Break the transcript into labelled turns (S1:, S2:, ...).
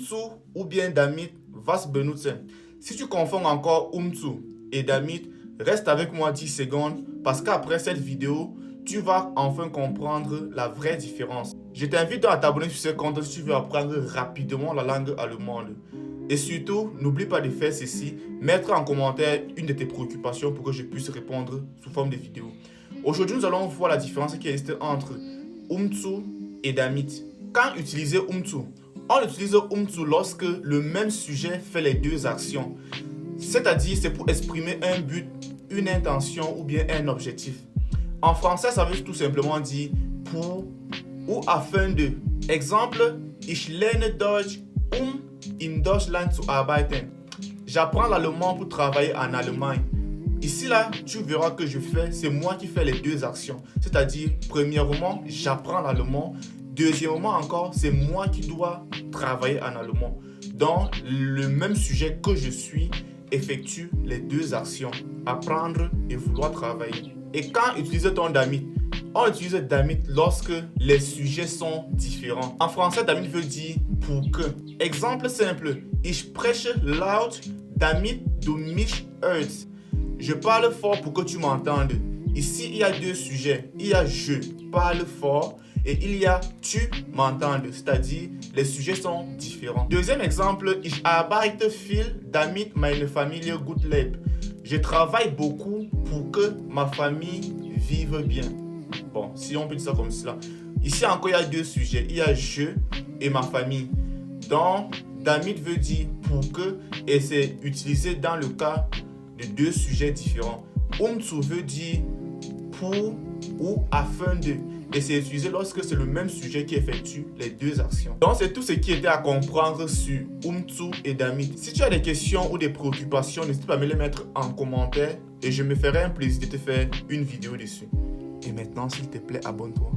S1: Umtu ou bien damit, was benutzen. Si tu confonds encore Umtu et damit, reste avec moi 10 secondes parce qu'après cette vidéo, tu vas enfin comprendre la vraie différence. Je t'invite donc à t'abonner sur ce compte si tu veux apprendre rapidement la langue allemande. Et surtout, n'oublie pas de faire ceci, mettre en commentaire une de tes préoccupations pour que je puisse répondre sous forme de vidéo. Aujourd'hui, nous allons voir la différence qui existe entre Umtu et damit. Quand utiliser Umtu? On utilise Umtu lorsque le même sujet fait les deux actions. C'est-à-dire, c'est pour exprimer un but, une intention ou bien un objectif. En français, ça veut tout simplement dire pour ou afin de. Exemple, ich lerne Deutsch, in Deutschland zu arbeiten. J'apprends l'allemand pour travailler en Allemagne. Ici, là, tu verras que c'est moi qui fais les deux actions. C'est-à-dire, premièrement, j'apprends l'allemand. Deuxièmement encore, c'est moi qui dois travailler en allemand. Donc, le même sujet que je suis effectue les deux actions. Apprendre et vouloir travailler. Et quand utiliser-t-on damit? On utilise damit lorsque les sujets sont différents. En français, damit veut dire pour que. Exemple simple. Ich spreche laut, damit du mich hörst. Je parle fort pour que tu m'entendes. Ici, il y a deux sujets. Il y a je parle fort et il y a tu m'entendes. C'est-à-dire, les sujets sont différents. Deuxième exemple. Ich arbeite viel, damit meine Familie gut lebt. Je travaille beaucoup pour que ma famille vive bien. Bon, si on peut dire ça comme cela. Ici encore, il y a deux sujets. Il y a je et ma famille. Donc, damit veut dire pour que et c'est utilisé dans le cas de deux sujets différents. Umtu veut dire pour ou afin de. Et c'est utilisé lorsque c'est le même sujet qui effectue les deux actions. Donc, c'est tout ce qui était à comprendre sur Umtu et damit. Si tu as des questions ou des préoccupations, n'hésite pas à me les mettre en commentaire et je me ferai un plaisir de te faire une vidéo dessus. Et maintenant, s'il te plaît, abonne-toi.